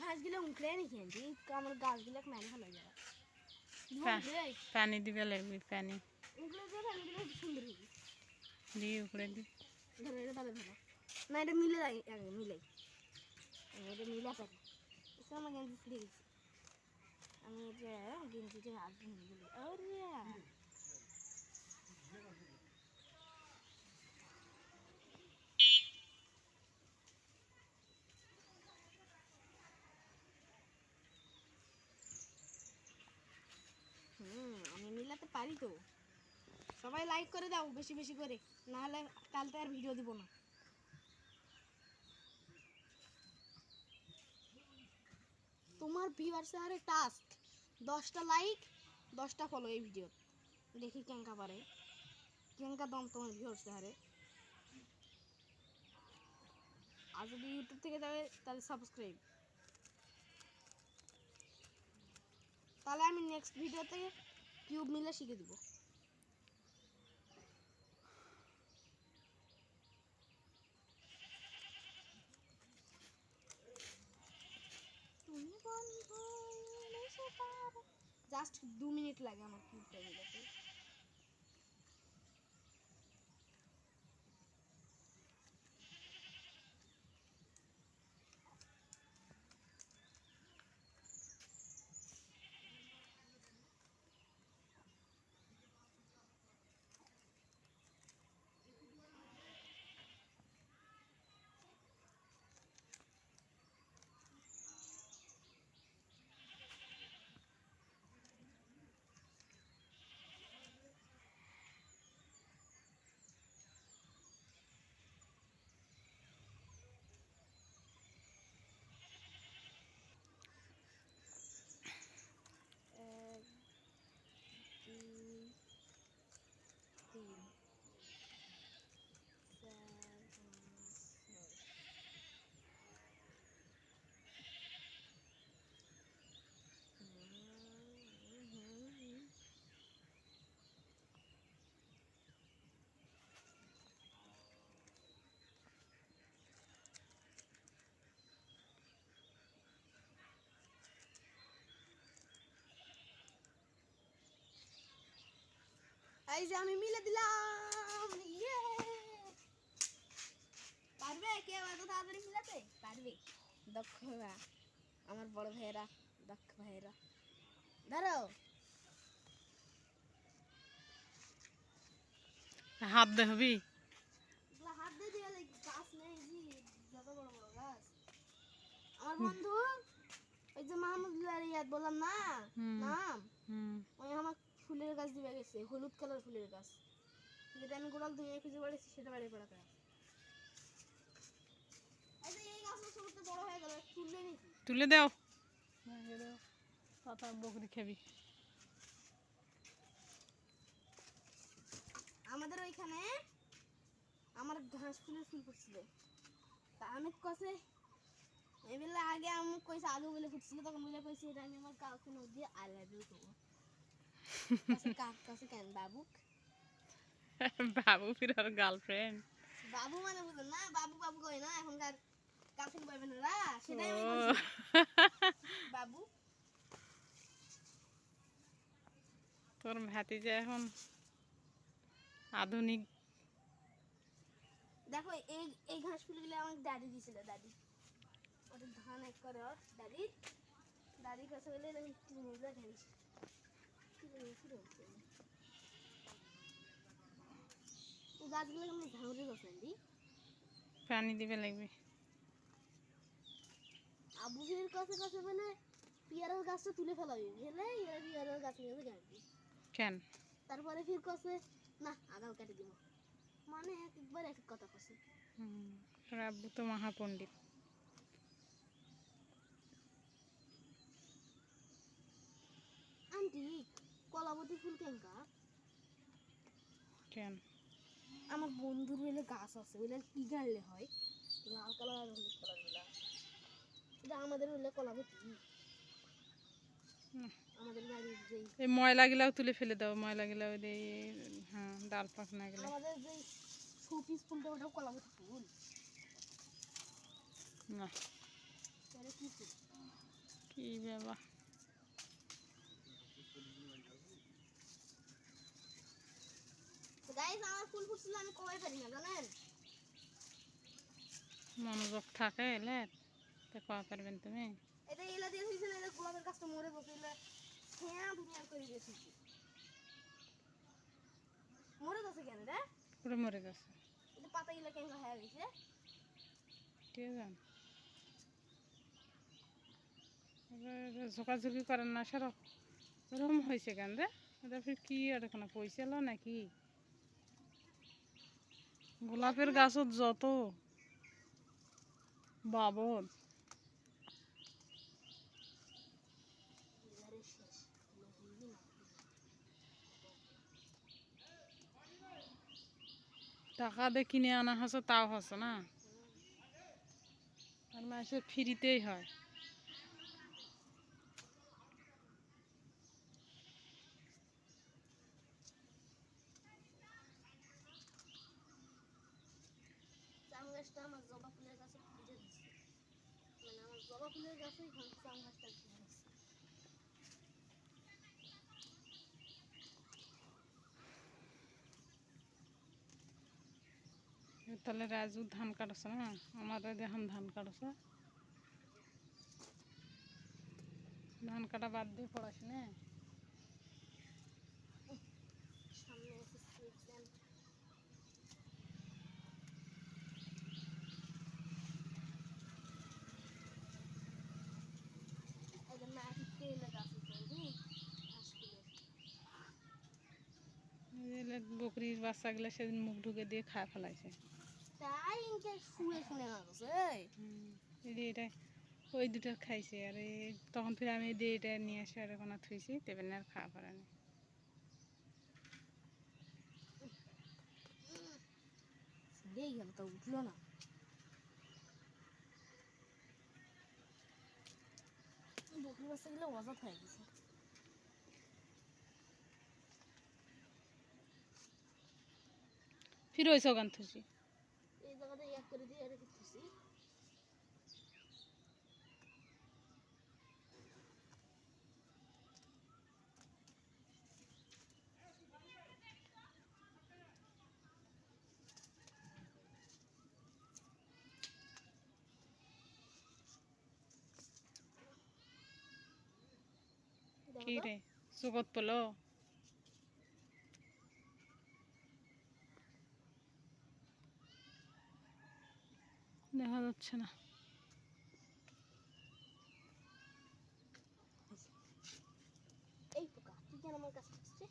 ঘাসগুলো উঁকড়ে নিয়ে খেয়েছি আমার গাছগুলো মেরে ফেলা যায় পানি দিবে লাগবে পানি উঁকড়ে দিয়ে পানিগুলো সুন্দর হবে দিয়ে উপরে দি ধরো এটা ভালো ধরো না এটা মিলে যায় আগে মিলাই এটা মিলা পারি এটা আমার গেঞ্জি ফুলে গেছে আমি এটা গেঞ্জিটা আসবো বলি আরে আমি মিলাতে পারি তো সবাই লাইক করে দাও বেশি বেশি করে না হলে কাল তো আর ভিডিও দিব না তোমার ভিউয়ার্সে আরে টাস্ক 10টা লাইক 10টা ফলো এই ভিডিও দেখি কেঙ্কা পারে কেঙ্কা দম তোমার ভিউয়ার্সে আরে আর যদি ইউটিউব থেকে যাবে তাহলে সাবস্ক্রাইব তাহলে আমি নেক্সট ভিডিওতে কিউব মিলে শিখে দিব জাস্ট 2 মিনিট লাগে আমার কিউবটা মিলাতে এই যে আমি মিলে দিলাম ইয়ে পারবে কে এত তাড়াতাড়ি মিলাতে পারবে দক্ষরা আমার বড় ভাইয়েরা দক্ষ ভাইয়েরা ধরো হাত দে হবি হাত দিয়ে দিয়ে গাছ নেই জি যত বড় বড় গাছ আমার বন্ধু ওই যে মাহমুদুল্লাহ রিয়াদ বললাম না নাম ওই আমার ফুলের গাছ দিবে গেছে হলুদ কালার ফুলের গাছ যেটা আমি গোড়াল ধুয়ে খুঁজে পড়েছি সেটা বাড়ি পড়া গাছ এই গাছ সমস্ত বড় হয়ে গেল তুলে নিছি তুলে দাও পাতা বকরি খাবি আমাদের ওইখানে আমার ঘাস ফুলের ফুল ফুটছিল তা আমি কসে এবেলা আগে আমি কইছে আলু বলে ফুটছিল তখন বলে কইছে এটা আমি আমার কাউকে নদী দিয়ে আই লাভ ইউ করবো কাছে কেন বাবু বাবু ফির আর গার্লফ্রেন্ড বাবু মানে বুঝলেন না বাবু বাবু কই না এখনকার গার্লফ্রেন্ড বয়ফ্রেন্ডরা সেটাই আমি বলছি বাবু তোর ভাতিজা এখন আধুনিক দেখো এই এই ঘাস ফুলগুলো আমার দাদি দিছিল দাদি ওটা ধান এক করে ওর দাদি দাদি কাছে বলে টিনেজা ঘাস গাছগুলো কেমন ঝাউরে গেছেন দি পানি দিবে লাগবে আবুদের কাছে কাছে মানে পিয়ারের গাছটা তুলে ফেলাবি ফেলে পিয়ারের গাছ নিয়ে গাড়বি কেন তারপরে ফির কাছে না আগাও কেটে দিব মানে একবার এক কথা কছে তোর আব্বু তো মহাপণ্ডিত আন্টি কলাবতী ফুল কেনকা কেন আমার বন্ধুর হইলে গাছ আছে ওইটা কি গাড়লে হয় লাল কালার আর হলুদ কালার গুলা এটা আমাদের হইলে কলাবতী আমাদের বাড়ির যেই এই ময়লা গিলাও তুলে ফেলে দাও ময়লা গিলাও দিয়ে হ্যাঁ ডাল পাকনা গেলে আমাদের যেই শোপিস ফুলটা ওটাও কলাবতী ফুল না কিছু কি বাবা, গাইস আমার ফুল ফুটছিল আমি কই পারি না জানেন। মনোযোগ থাকে এলে তো কয়া পারবেন তুমি। এটা এলা দিয়ে হইছে না, এটা গোলাপের গাছটা মরে গেছে, এলা হ্যাঁ দুনিয়া করে দিয়েছি, মরে গেছে কেন রে? পুরো মরে গেছে, এটা পাতা গিলা কেন হয়ে গেছে? কে জান। ঝোঁকাঝুঁকি করেন না সরো, ওরকম হয়েছে কেন রে? এটা ফির কি আর এখানে পয়সা লো নাকি? গোলাপের গাছত যত বাবদ। এলারে শেষ এলা হইবি না। টাকা দিয়ে কিনে আনা হচ্ছে তাও হচ্ছে না, আর মাসে ফ্রিতেই হয়। জাম গাছটা আমার জবা ফুলের গাছে ভিজে দিচ্ছে, মানে আমার জবা ফুলের গাছেই জাম গাছটা ভিজে দিচ্ছে। তাহলে রাজু ধান কাটছে না, আমাদের দেখুন ধান কাটছে, ধান কাটা বাদ দিয়ে পড়াশোনা। সামনে এসেছে এক্সাম, এটা মাটি তেলে গাছে তৈরি ঘাস ফুলের। বকরির বাচ্চাগুলো সেদিন মুখ ঢুকে দিয়ে খায় ফেলাইছে। তাই ইনকে শুয়ে শুনে গেছে। এটা ওই দুটো খাইছে, আর তখন ফির আমি দিয়ে এটা নিয়ে আসে আর ওখানে থুইছি, তেবেন আর খাওয়া পারেনি। দেই গেল তো উঠলো না। বকরি বাচ্চাগুলো অজাত হয়ে গেছে। ফির ওই সগান থুইছি। এই জায়গাটা এক করে দিয়ে রেখে দিচ্ছি। কি রে সুগত পলো দেখা যাচ্ছে না। এই পোকা তুই কেন আমার কাছে আসছে?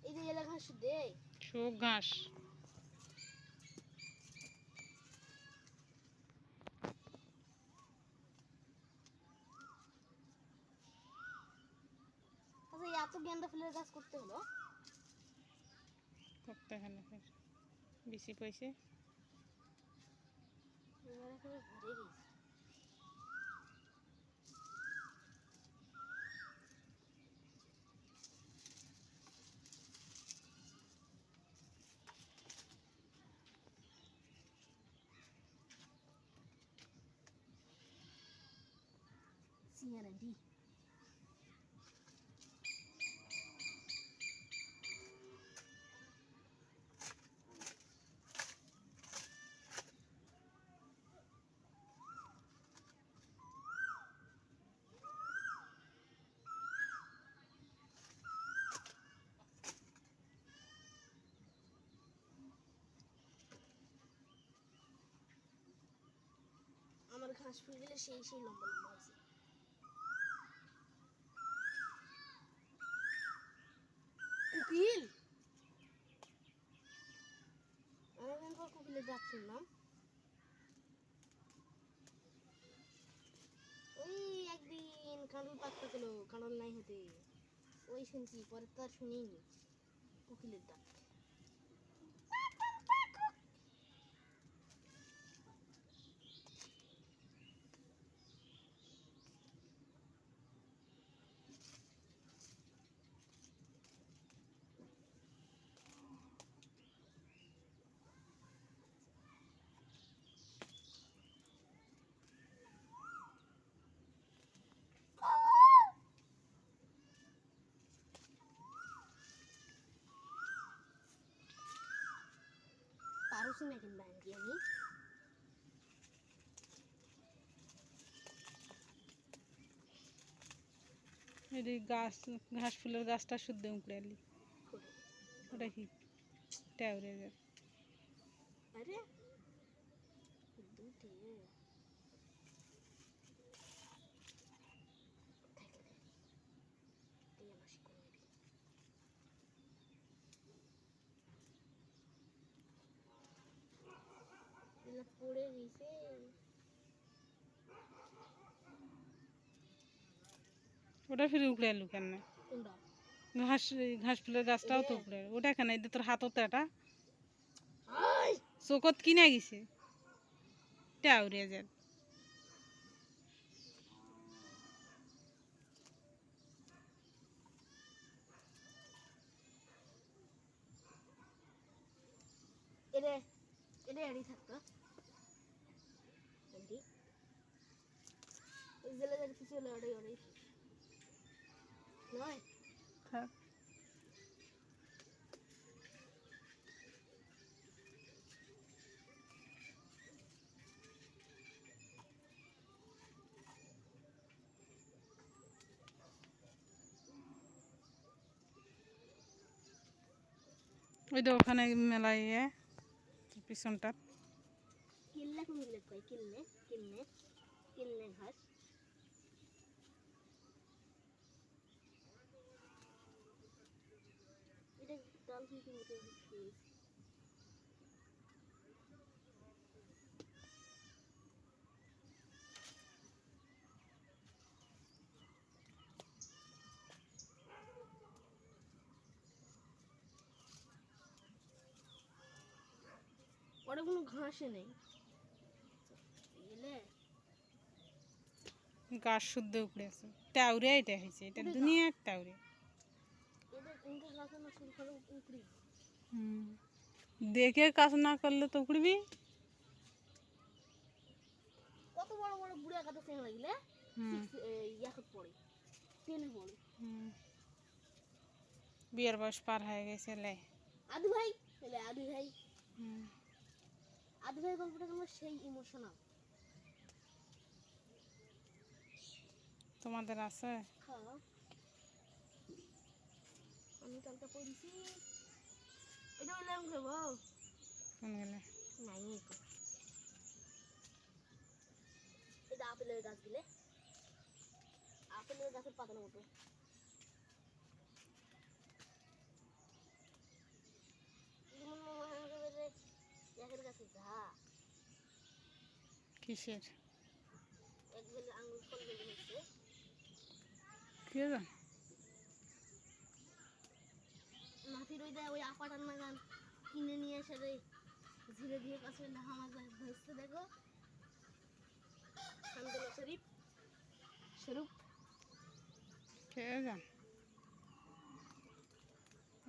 এই যে এলাকা ঘাস দে। শোক ঘাস। আচ্ছা এত গেন্দা ফুলের গাছ করতে হলো? করতে হলে ফির বেশি পয়সা। এবার একেবারে ভরে গেছে। সিয়ারা দি আমার ঘাস ফুল গেলে সেই সেই লম্বা লম্বা হয়েছে। কুকিল অনেকদিন পর কুকিলের ডাক শুনলাম। ওই একদিন কাঁড়ল পাততে গেলো, কাঁড়ল নাই হতে, ওই শুনছি, পরে তো আর শুনিনি কোকিলের ডাক। না কিনবা আনছি আমি। এটি গাছ ঘাস ফুলের গাছটা শুদ্ধ উঁকড়ে আলি করে। ওটা কি টাউরে যায় আরে দুটি পড়ে গেছে। ওটা ফিরে উঁকড়ে আলু কেন কোনটা? ঘাস ঘাস ফুলের গাছটাও তো উঁকড়ে ওটা কেন এদের তোর হাতও তো এটা চোখত কিনে গেছে টাউরে যায় এটা এটা এড়ি থাকতো আন্টি ওই জেলে যার কিছু হলো ওটাই ওটাই নয়। থাক ওই তো ওখানে মেলায় পিছনটা কিল্লা কুমিল্লে কয় কিল্লে কিল্লে কিল্লে ঘাস এটা ডাল থেকে উঠে দিচ্ছি। ওটা কোনো ঘাসে নেই বুঝলে। গাছ শুদ্ধ উঁকড়ে আছে টাউরে এটা হয়েছে এটা দুনিয়ার টাউরে এটা কিন্তু ঘাসে না শুরু করে উকড়ি দেখে কাজ না করলে তো উকড়বি কত বড় বড় বুড়া কাটা সেং লাগলে ইয়াকত পড়ে টেনে পড়ে। বিয়ের বয়স পার হয়ে গেছে লে আদু ভাই এলে আদু ভাই আদু ভাই গল্পটা আমার সেই ইমোশনাল। তোমাদের আছে হ্যাঁ আমি কালকে পড়েছি এটা হলে আমি খাবো কোন গেলে নাই এটা আপেলের গাছ দিলে আপেলের গাছের পাতার মতো একের গাছে যা কিসের এক বেলে আঙুর ফল বেলে হচ্ছে কে জান নাফির ওই দেয় ওই আপাটার নাগান কিনে নিয়ে এসে রে ধীরে ধীরে কাছে হামা যায় ধরছে দেখো হামদুল্লাহ শরীফ শরীফ কে জান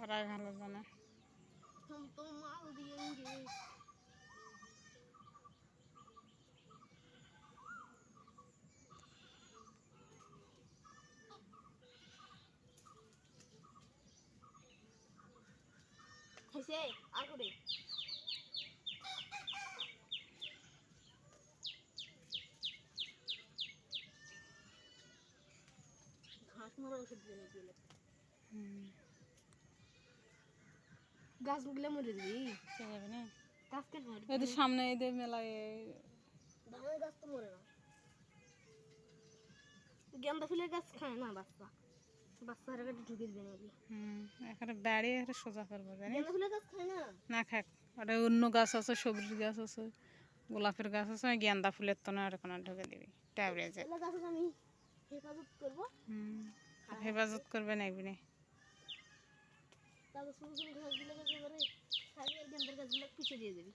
ওরাই ভালো জানে हम तो मार दिएंगे कैसे आगे दे घास मारा ওষুধ দিয়ে দিলে গাছ গুলো মরে দিবি কে যাবে না গাছ কে মরে এদের সামনে এদের মেলায় ধানের গাছ তো মরে না গেন্দা ফুলের গাছ খায় না বাচ্চা বাচ্চারা কাটে ঢুকে দিবে নাকি এখানে বাড়ি একটা সোজা করবো জানি গেন্দা ফুলের গাছ খায় না না খাক ওটা অন্য গাছ আছে সবুজ গাছ আছে গোলাপের গাছ আছে গেন্দা ফুলের তো না ওটা কোনো ঢুকে দিবি টাউরে যায় এলা গাছ আমি হেফাজত করব হেফাজত করবে নাইবি না তারপর ছোট ছোট ঘাসগুলো একেবারে খাবি আর গেন্দার গাছগুলো পিছিয়ে দিয়ে দিবি